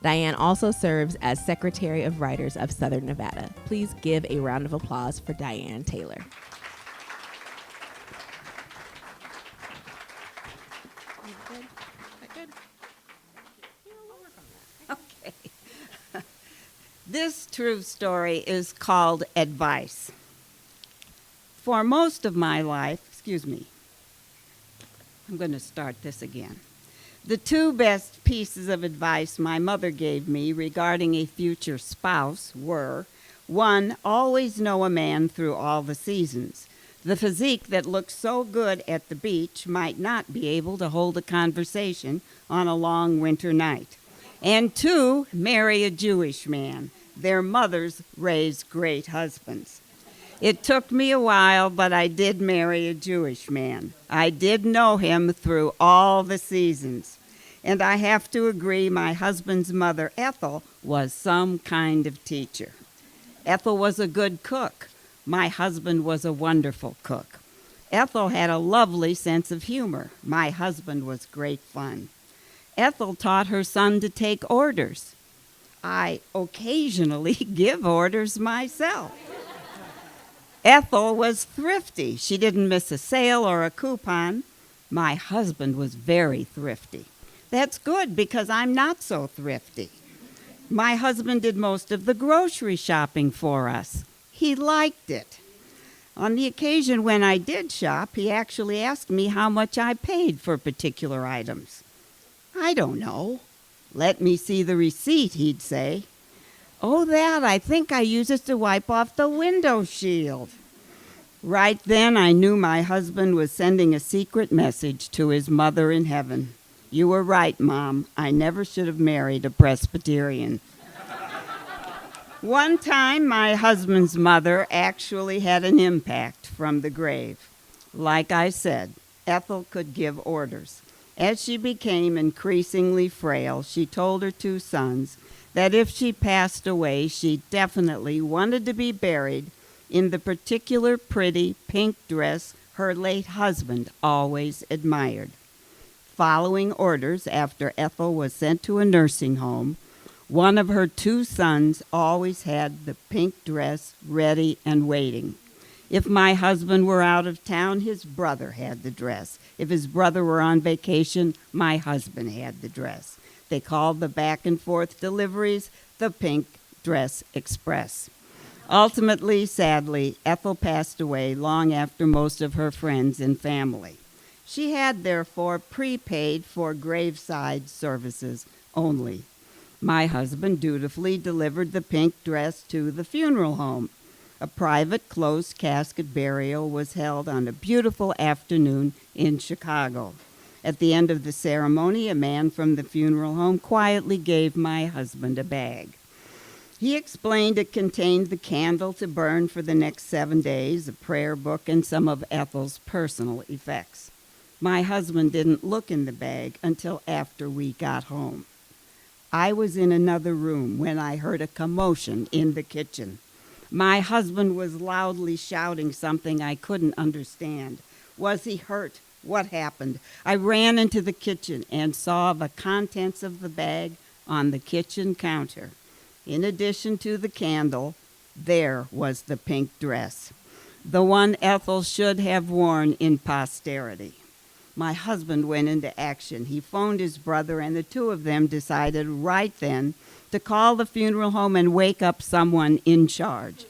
Diane also serves as Secretary of Writers of Southern Nevada. Please give a round of applause for Diane Taylor. Okay. This true story is called Advice. For most of my life, I'm going to start this again. The two best pieces of advice my mother gave me regarding a future spouse were, one, always know a man through all the seasons. The physique that looks so good at the beach might not be able to hold a conversation on a long winter night. And two, marry a Jewish man. Their mothers raised great husbands. It took me a while, but I did marry a Jewish man. I did know him through all the seasons. And I have to agree, my husband's mother, Ethel, was some kind of teacher. Ethel was a good cook. My husband was a wonderful cook. Ethel had a lovely sense of humor. My husband was great fun. Ethel taught her son to take orders. I occasionally give orders myself. Ethel was thrifty. She didn't miss a sale or a coupon. My husband was very thrifty. That's good because I'm not so thrifty. My husband did most of the grocery shopping for us. He liked it. On the occasion when I did shop, he actually asked me how much I paid for particular items. I don't know. Let me see the receipt, he'd say. Oh, that, I think I use it to wipe off the window shield. Right then, I knew my husband was sending a secret message to his mother in heaven. You were right, Mom. I never should have married a Presbyterian. One time, my husband's mother actually had an impact from the grave. Like I said, Ethel could give orders. As she became increasingly frail, she told her two sons that if she passed away, she definitely wanted to be buried in the particular pretty pink dress her late husband always admired. Following orders after Ethel was sent to a nursing home, one of her two sons always had the pink dress ready and waiting. If my husband were out of town, his brother had the dress. If his brother were on vacation, my husband had the dress. They called the back and forth deliveries the Pink Dress Express. Ultimately, sadly, Ethel passed away long after most of her friends and family. She had, therefore, prepaid for graveside services only. My husband dutifully delivered the pink dress to the funeral home. A private closed casket burial was held on a beautiful afternoon in Chicago. At the end of the ceremony, a man from the funeral home quietly gave my husband a bag. He explained it contained the candle to burn for the next 7 days, a prayer book, and some of Ethel's personal effects. My husband didn't look in the bag until after we got home. I was in another room when I heard a commotion in the kitchen. My husband was loudly shouting something I couldn't understand. Was he hurt? What happened? I ran into the kitchen and saw the contents of the bag on the kitchen counter. In addition to the candle, there was the pink dress, the one Ethel should have worn in posterity. My husband went into action. He phoned his brother, and the two of them decided right then to call the funeral home and wake up someone in charge.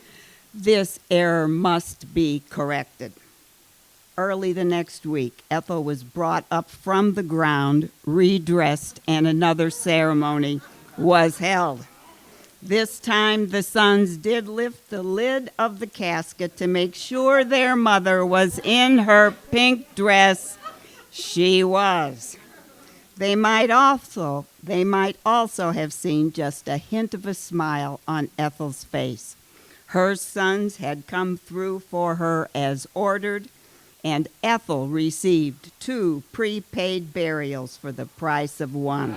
This error must be corrected. Early the next week, Ethel was brought up from the ground, redressed, and another ceremony was held. This time, the sons did lift the lid of the casket to make sure their mother was in her pink dress. She was. They might also have seen just a hint of a smile on Ethel's face. Her sons had come through for her as ordered, and Ethel received 2 prepaid burials for the price of 1.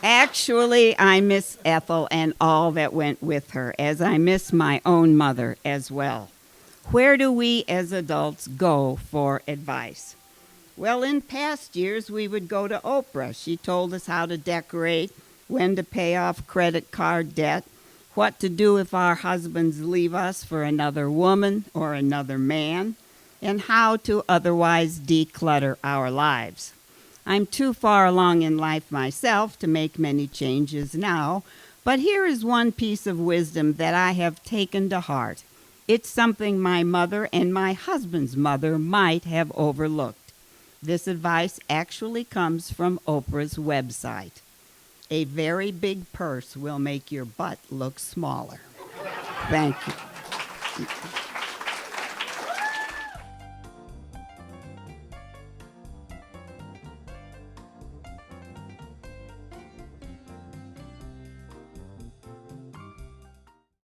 Actually, I miss Ethel and all that went with her, as I miss my own mother as well. Where do we as adults go for advice? Well, in past years, we would go to Oprah. She told us how to decorate, when to pay off credit card debt, what to do if our husbands leave us for another woman or another man, and how to otherwise declutter our lives. I'm too far along in life myself to make many changes now, but here is one piece of wisdom that I have taken to heart. It's something my mother and my husband's mother might have overlooked. This advice actually comes from Oprah's website. A very big purse will make your butt look smaller. Thank you.